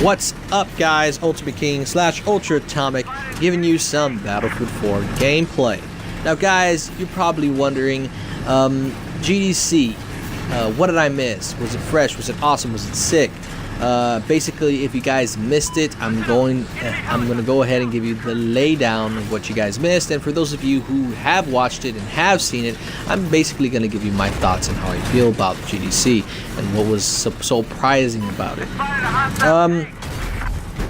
What's up, guys? Ultimate King / Ultra Atomic giving you some Battlefield 4 gameplay. Now, guys, you're probably wondering, GDC, what did I miss? Was it fresh? Was it awesome? Was it sick? Basically, if you guys missed it, I'm gonna go ahead and give you the laydown of what you guys missed. And for those of you who have watched it and have seen it, I'm basically gonna give you my thoughts on how I feel about GDC and what was so surprising about it.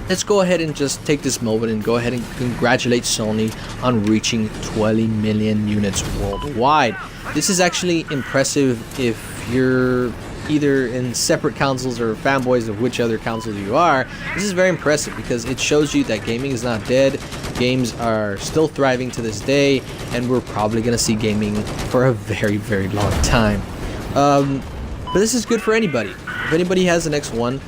Let's go ahead and just take this moment and go ahead and congratulate Sony on reaching 20 million units worldwide. This is actually impressive if you're either in separate consoles or fanboys of which other consoles you are. This is very impressive because it shows you that gaming is not dead. Games are still thriving to this day, and we're probably gonna see gaming for a very, very long time. But this is good for anybody. If anybody has an X1,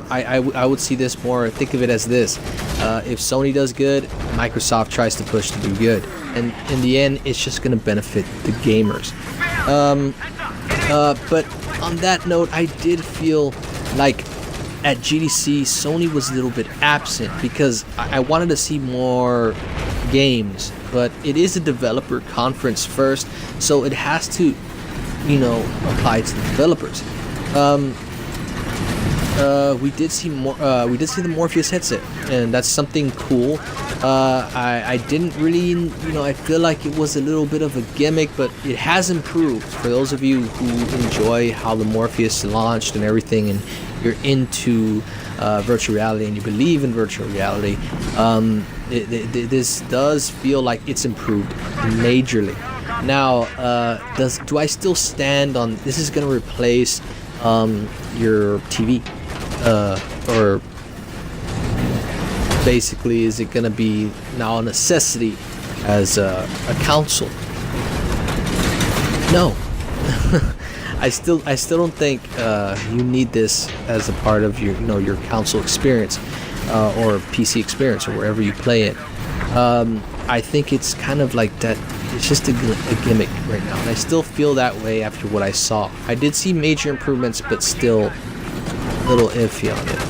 I would see this more, think of it as this. If Sony does good, Microsoft tries to push to do good. And in the end, it's just gonna benefit the gamers. But on that note, I did feel like at GDC, Sony was a little bit absent because I wanted to see more games, but it is a developer conference first, so it has to, you know, apply to the developers. We did see the Morpheus headset, and that's something cool. I didn't really, you know, I feel like it was a little bit of a gimmick, but it has improved. For those of you who enjoy how the Morpheus launched and everything, and you're into virtual reality and you believe in virtual reality, this does feel like it's improved majorly. Now, do I still stand on this is going to replace your TV? Or basically, is it gonna be now a necessity as a console? No. I still don't think you need this as a part of your, you know, your console experience or PC experience or wherever you play it. I think it's kind of like that. It's just a gimmick right now, and I still feel that way after what I saw. I did see major improvements, but still a little iffy on it.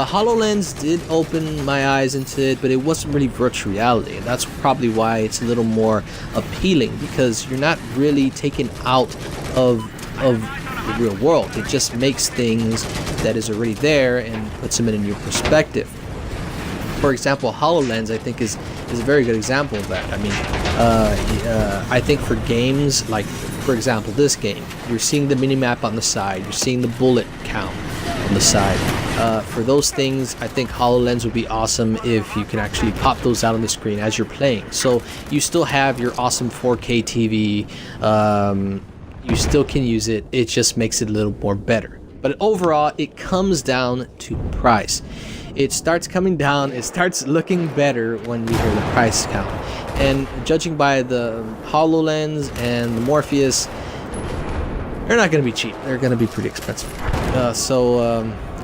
HoloLens did open my eyes into it, but it wasn't really virtual reality, and that's probably why it's a little more appealing, because you're not really taken out of the real world. It just makes things that is already there and puts them in a new perspective. For example, HoloLens, I think, is a very good example of that. I mean, I think for games like, for example, this game, you're seeing the minimap on the side, you're seeing the bullet count on the side. For those things, I think HoloLens would be awesome if you can actually pop those out on the screen as you're playing. So you still have your awesome 4K TV, you still can use it, it just makes it a little more better. But overall, it comes down to price. It starts coming down, it starts looking better when you hear the price count. And judging by the HoloLens and the Morpheus, they're not going to be cheap. They're going to be pretty expensive.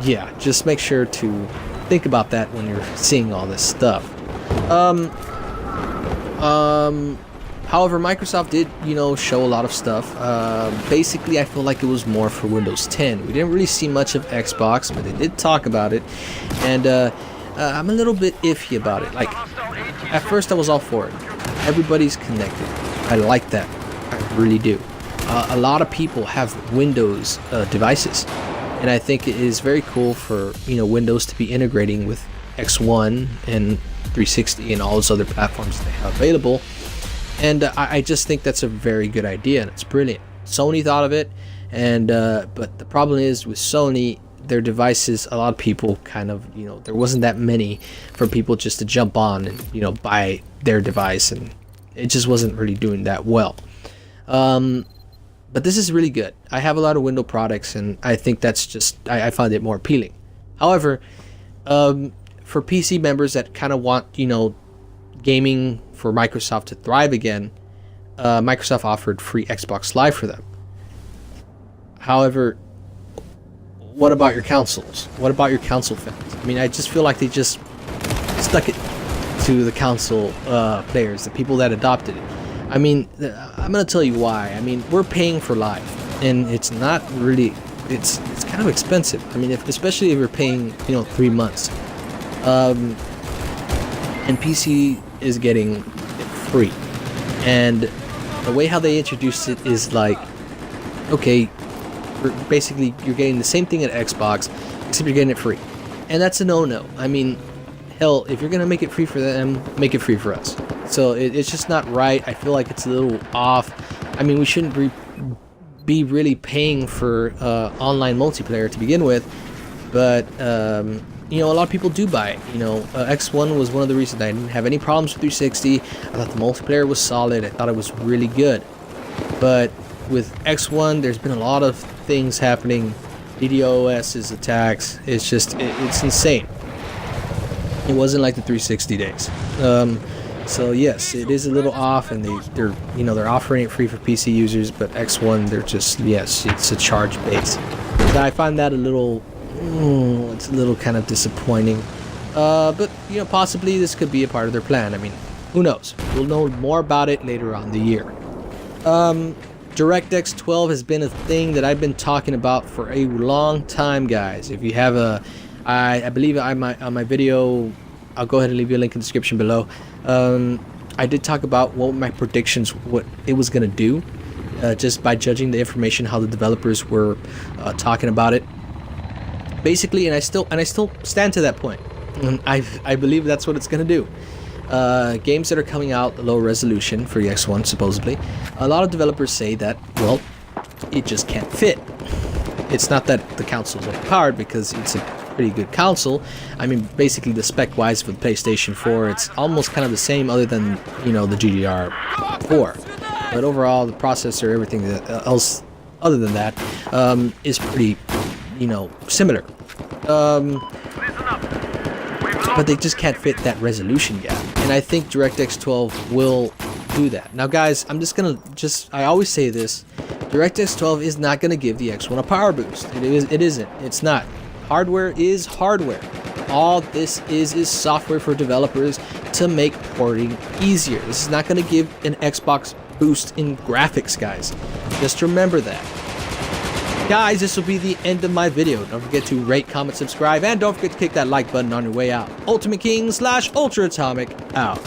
Yeah, just make sure to think about that when you're seeing all this stuff. However, Microsoft did, you know, show a lot of stuff. Basically, I feel like it was more for Windows 10. We didn't really see much of Xbox, but they did talk about it. And I'm a little bit iffy about it. Like, at first I was all for it. Everybody's connected. I like that. I really do. A lot of people have Windows devices. And I think it is very cool for, you know, Windows to be integrating with X1 and 360 and all those other platforms that they have available. And I just think that's a very good idea, and it's brilliant. Sony thought of it, and but the problem is with Sony, their devices, a lot of people kind of, you know, there wasn't that many for people just to jump on and, you know, buy their device, and it just wasn't really doing that well. But this is really good. I have a lot of Windows products, and I think that's just, I find it more appealing. However, for PC members that kind of want, you know, gaming for Microsoft to thrive again, Microsoft offered free Xbox Live for them. However, what about your consoles? What about your console fans? I mean, I just feel like they just stuck it to the console players, the people that adopted it. I mean, I'm going to tell you why. I mean, we're paying for Live, and it's not really it's kind of expensive. I mean, especially if you're paying 3 months, and PC is getting it free. And the way how they introduced it is like, okay, basically you're getting the same thing at Xbox, except you're getting it free, and that's a no-no. I mean, hell, if you're gonna make it free for them, make it free for us. So it's just not right. I feel like it's a little off. I mean, we shouldn't be really paying for online multiplayer to begin with, but a lot of people do buy it. X1 was one of the reasons I didn't have any problems with 360. I thought the multiplayer was solid. I thought it was really good. But with X1, there's been a lot of things happening. DDoS's attacks. It's just, it's insane. It wasn't like the 360 days. So yes, it is a little off, and they're offering it free for PC users, but X1, they're just, yes, it's a charge base. So I find that a little, it's a little kind of disappointing. But possibly this could be a part of their plan. I mean, who knows? We'll know more about it later on in the year. DirectX 12 has been a thing that I've been talking about for a long time, guys. If you have I believe on my video, I'll go ahead and leave you a link in the description below. I did talk about what my predictions, what it was gonna do, just by judging the information, how the developers were talking about it. Basically, and I still stand to that point. I believe that's what it's gonna do. Games that are coming out low resolution for the X1, supposedly, a lot of developers say that, well, it just can't fit. It's not that the console's overpowered, because it's a pretty good console. I mean, basically the spec wise for the PlayStation 4, it's almost kind of the same, other than the GDR4. But overall, the processor, everything else other than that, is pretty similar. But they just can't fit that resolution gap, and I think DirectX 12 will do that. Now guys, I'm just gonna I always say this, DirectX 12 is not gonna give the X1 a power boost. It isn't. It's not. Hardware is hardware. All this is software for developers to make porting easier. This is not gonna give an Xbox boost in graphics, guys. Just remember that. Guys, this will be the end of my video. Don't forget to rate, comment, subscribe, and don't forget to click that like button on your way out. Ultimate King / Ultra Atomic out.